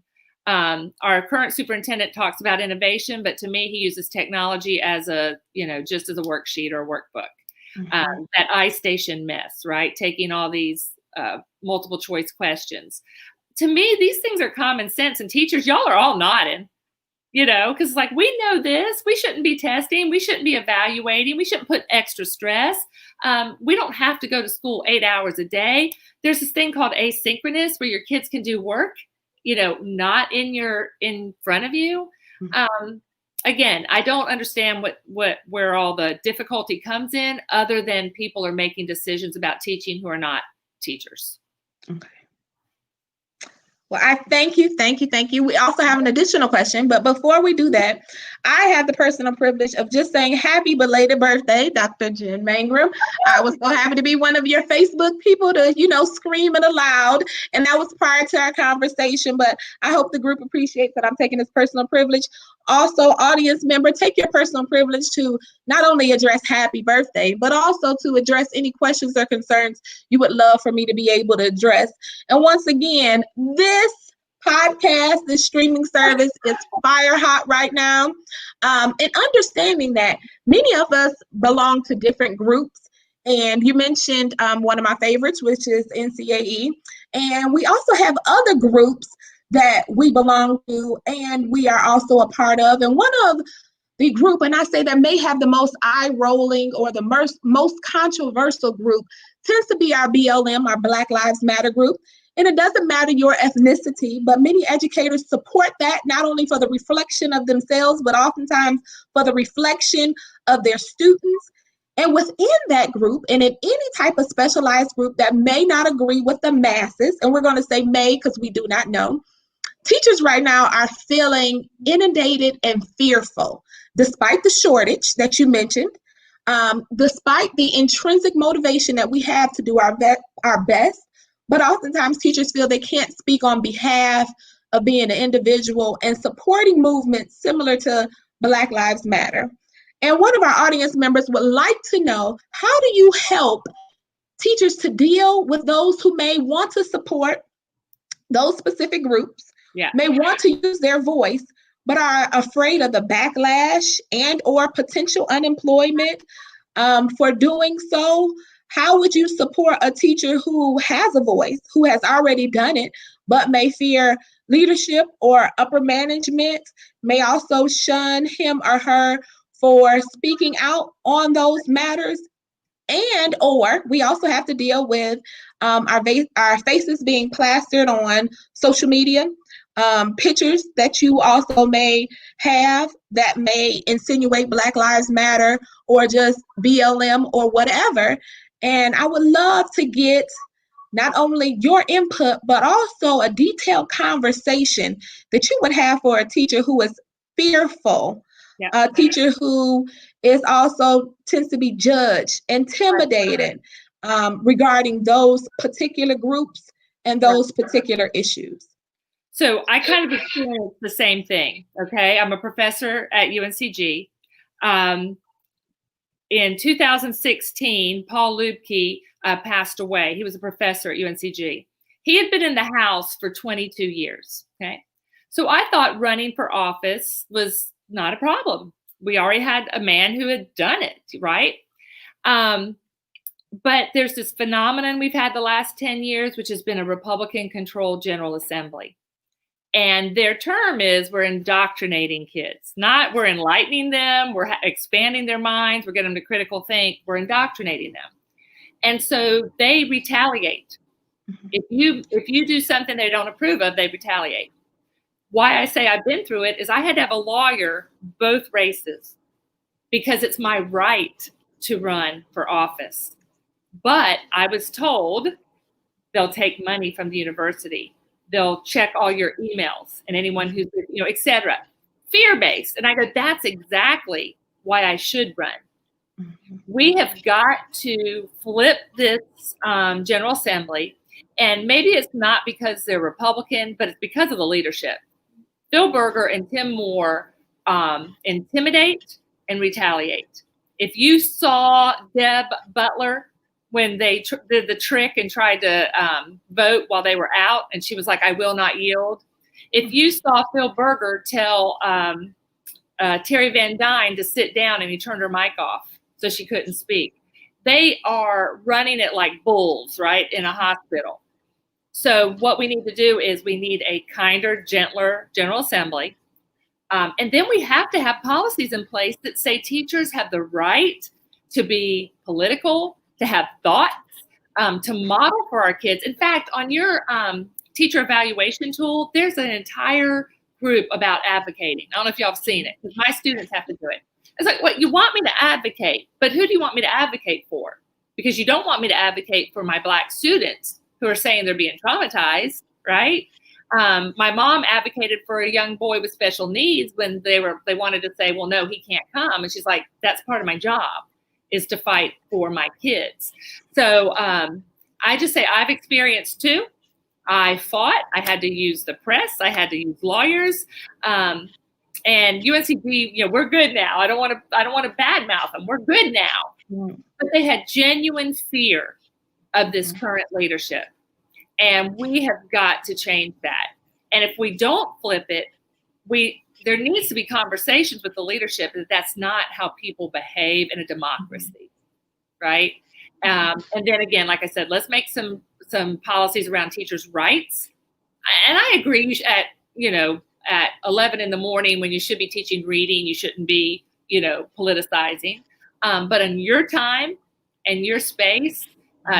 Our current superintendent talks about innovation, but to me, he uses technology as just as a worksheet or a workbook. That iStation mess, right? Taking all these multiple choice questions. To me, these things are common sense, and teachers, y'all are all nodding, because like, we know this. We shouldn't be testing. We shouldn't be evaluating. We shouldn't put extra stress. We don't have to go to school 8 hours a day. There's this thing called asynchronous where your kids can do work, not in front of you. Again, I don't understand where all the difficulty comes in, other than people are making decisions about teaching who are not teachers. Okay. Well, I thank you. We also have an additional question, but before we do that, I have the personal privilege of just saying happy belated birthday, Dr. Jen Mangrum. I was so happy to be one of your Facebook people to, scream it aloud, and that was prior to our conversation, but I hope the group appreciates that I'm taking this personal privilege. Also, audience member, take your personal privilege to not only address happy birthday, but also to address any questions or concerns you would love for me to be able to address. And once again, this podcast, this streaming service is fire hot right now. And understanding that many of us belong to different groups. And you mentioned one of my favorites, which is NCAE. And we also have other groups that we belong to and we are also a part of. And one of the group, and I say that may have the most eye-rolling or the most controversial group, tends to be our BLM, our Black Lives Matter group. And it doesn't matter your ethnicity, but many educators support that, not only for the reflection of themselves, but oftentimes for the reflection of their students. And within that group, and in any type of specialized group that may not agree with the masses, and we're going to say may because we do not know, teachers right now are feeling inundated and fearful, despite the shortage that you mentioned, despite the intrinsic motivation that we have to do our best, but oftentimes teachers feel they can't speak on behalf of being an individual and supporting movements similar to Black Lives Matter. And one of our audience members would like to know, how do you help teachers to deal with those who may want to support those specific groups, may want to use their voice, but are afraid of the backlash and or potential unemployment for doing so? How would you support a teacher who has a voice, who has already done it, but may fear leadership or upper management, may also shun him or her for speaking out on those matters? And or we also have to deal with our faces being plastered on social media, pictures that you also may have that may insinuate Black Lives Matter or just BLM or whatever. And I would love to get not only your input, but also a detailed conversation that you would have for a teacher who is fearful, a teacher who is also tends to be judged, intimidated regarding those particular groups and those particular issues. So I kind of experienced the same thing. Okay, I'm a professor at UNCG. In 2016, Paul Lubke passed away. He was a professor at UNCG. He had been in the House for 22 years. Okay, so I thought running for office was not a problem. We already had a man who had done it, right? But there's this phenomenon we've had the last 10 years, which has been a Republican-controlled General Assembly. And their term is, we're indoctrinating kids. Not we're enlightening them, we're expanding their minds, we're getting them to critical think, we're indoctrinating them. And so they retaliate. If you do something they don't approve of, they retaliate. Why I say I've been through it is I had to have a lawyer both races because it's my right to run for office. But I was told they'll take money from the university. They'll check all your emails and anyone who's, et cetera. Fear-based. And I go, that's exactly why I should run. We have got to flip this General Assembly. And maybe it's not because they're Republican, but it's because of the leadership. Phil Berger and Tim Moore intimidate and retaliate. If you saw Deb Butler when they did the trick and tried to vote while they were out, and she was like, I will not yield. If you saw Phil Berger tell Terry Van Dyne to sit down and he turned her mic off so she couldn't speak. They are running it like bulls, right, in a hospital. So what we need to do is we need a kinder, gentler General Assembly. And then we have to have policies in place that say teachers have the right to be political, to have thoughts, to model for our kids. In fact, on your teacher evaluation tool, there's an entire group about advocating. I don't know if y'all have seen it, because my students have to do it. It's like, what, you want me to advocate, but who do you want me to advocate for? Because you don't want me to advocate for my Black students who are saying they're being traumatized, right? My mom advocated for a young boy with special needs when they wanted to say, well, no, he can't come. And she's like, that's part of my job, is to fight for my kids. So I just say I've experienced too. I fought. I had to use the press. I had to use lawyers. And UNCG, we're good now. I don't want to badmouth them. We're good now. But they had genuine fear of this current leadership. And we have got to change that. And if we don't flip it, there needs to be conversations with the leadership that that's not how people behave in a democracy, right? And then again, like I said, let's make some policies around teachers' rights. And I agree at 11 in the morning when you should be teaching reading, you shouldn't be, politicizing. But in your time and your space,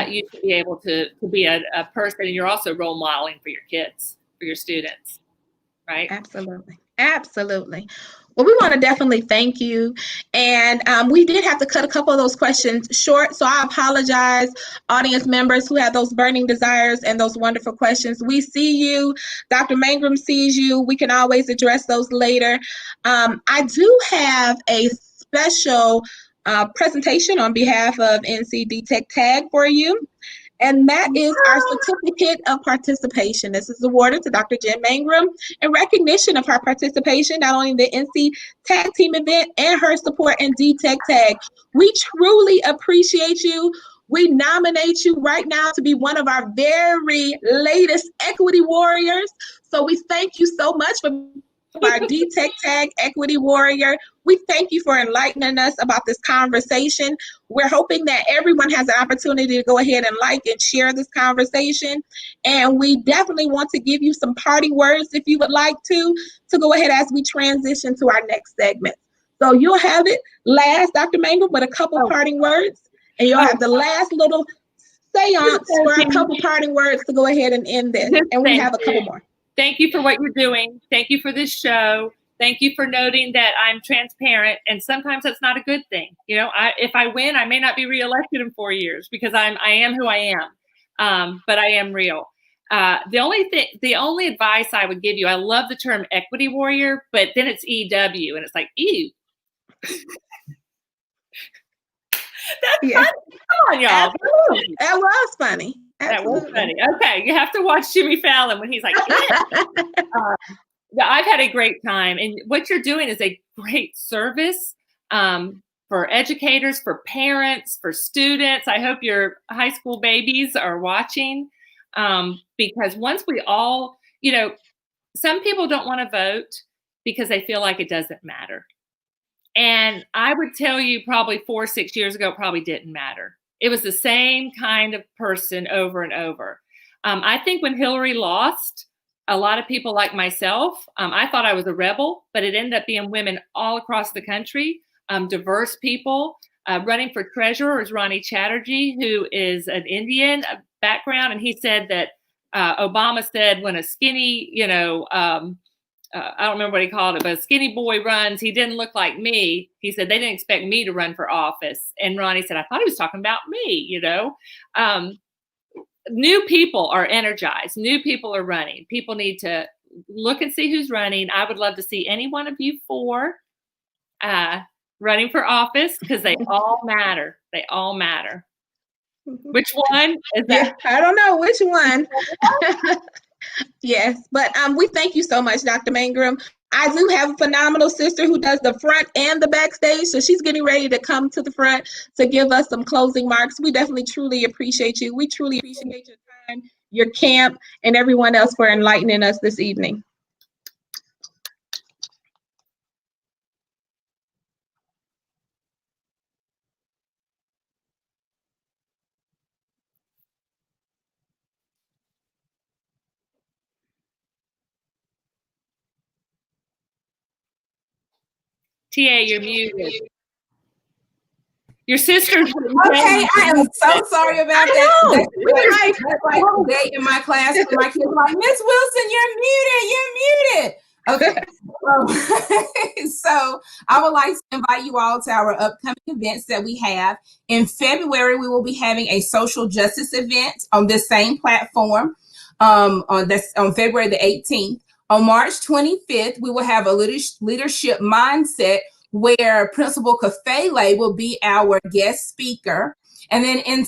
you should be able to be a person, and you're also role modeling for your kids, for your students, right? Absolutely. Absolutely. Well, we want to definitely thank you. And we did have to cut a couple of those questions short. So I apologize, audience members who have those burning desires and those wonderful questions. We see you. Dr. Mangrum sees you. We can always address those later. I do have a special presentation on behalf of NC DTEC-TAG for you. And that is our certificate of participation. This is awarded to Dr. Jen Mangrum in recognition of her participation, not only in the NC Tag Team event and her support in DTEC-TAG. We truly appreciate you. We nominate you right now to be one of our very latest equity warriors. So we thank you so much for our DTEC-TAG Equity Warrior. We thank you for enlightening us about this conversation. We're hoping that everyone has an opportunity to go ahead and like and share this conversation. And we definitely want to give you some parting words if you would like to go ahead as we transition to our next segment. So you'll have it last, Dr. Mangrum, with a couple parting words. And you'll have the last little seance for a couple parting words to go ahead and end this. And we have a couple more. Thank you for what you're doing. Thank you for this show. Thank you for noting that I'm transparent. And sometimes that's not a good thing. You know, if I win, I may not be reelected in 4 years because I am who I am. But I am real. The only advice I would give you, I love the term equity warrior, but then it's EW and it's like, ew. That's funny. Come on, y'all. That was funny. Absolutely. That was funny. Okay, you have to watch Jimmy Fallon when he's like, I've had a great time. And what you're doing is a great service for educators, for parents, for students. I hope your high school babies are watching because once we all, you know, some people don't want to vote because they feel like it doesn't matter. And I would tell you probably 4 or 6 years ago, it probably didn't matter. It was the same kind of person over and over. I think when Hillary lost, a lot of people like myself, I thought I was a rebel, but it ended up being women all across the country, diverse people. Running for treasurer is Ronnie Chatterjee, who is an Indian background. And he said that Obama said when a skinny, you know, I don't remember what he called it, but a skinny boy runs, he didn't look like me. He said, they didn't expect me to run for office. And Ronnie said, I thought he was talking about me, you know. New people are energized. New people are running. People need to look and see who's running. I would love to see any one of you 4 running for office because they all matter. They all matter. Which one is that? Yeah, I don't know which one. Yes, but we thank you so much, Dr. Mangrum. I do have a phenomenal sister who does the front and the backstage, so she's getting ready to come to the front to give us some closing marks. We definitely, truly appreciate you. We truly appreciate your time, your camp, and everyone else for enlightening us this evening. TA, you're muted. Your sister's okay. I am so sorry about that. That's like a day in my class when my kids are like, Miss Wilson, you're muted. Okay. So I would like to invite you all to our upcoming events that we have. In February, we will be having a social justice event on this same platform on February the 18th. On March 25th, we will have a leadership mindset where Principal Kafele will be our guest speaker. And then in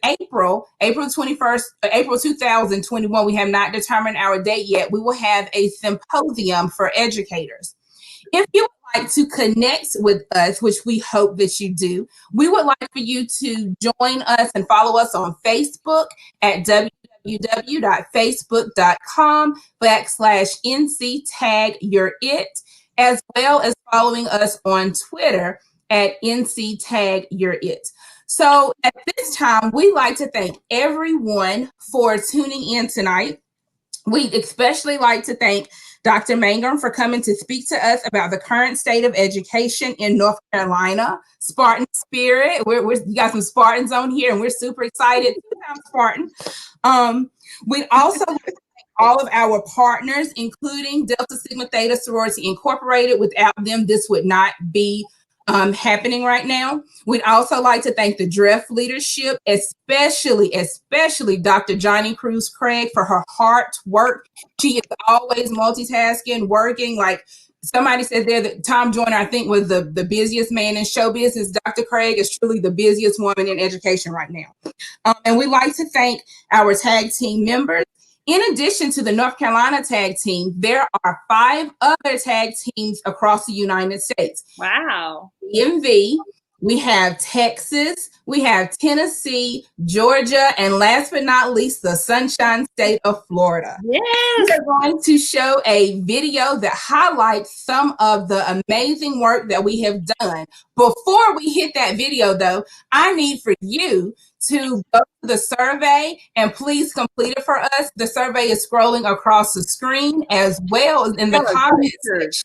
April 21st, April 2021, we have not determined our date yet. We will have a symposium for educators. If you would like to connect with us, which we hope that you do, we would like for you to join us and follow us on Facebook at www.facebook.com/NCTagYou'reIt, as well as following us on Twitter at NCTagYou'reIt. So at this time, we'd like to thank everyone for tuning in tonight. We'd especially like to thank Dr. Mangrum for coming to speak to us about the current state of education in North Carolina. Spartan spirit. We got some Spartans on here, and we're super excited. Spartan. We'd also like to thank all of our partners, including Delta Sigma Theta Sorority Incorporated. Without them, this would not be happening right now. We'd also like to thank the DREF leadership, especially Dr. Johnny Cruz Craig for her hard work. She is always multitasking, working. Like somebody said there that Tom Joyner, I think, was the busiest man in show business. Dr. Craig is truly the busiest woman in education right now. And we'd like to thank our TAG team members. In addition to the North Carolina TAG team, there are 5 other TAG teams across the United States. Wow. DMV, we have Texas, we have Tennessee, Georgia, and last but not least, the Sunshine State of Florida. Yes. We're going to show a video that highlights some of the amazing work that we have done. Before we hit that video, though, I need for you to go to the survey and please complete it for us. The survey is scrolling across the screen as well as in the comments.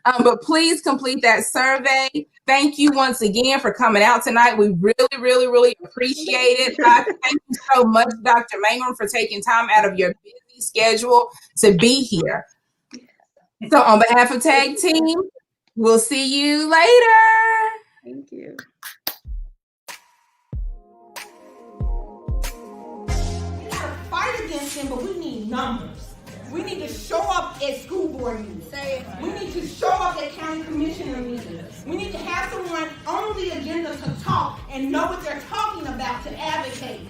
But please complete that survey. Thank you once again for coming out tonight. We really appreciate it. Thank you so much, Dr. Mangrum, for taking time out of your busy schedule to be here. So on behalf of TAG team, we'll see you later. Thank you. We gotta fight against them, but we need numbers. We need to show up at school board meetings. We need to show up at county commissioner meetings. We need to have someone on the agenda to talk and know what they're talking about to advocate.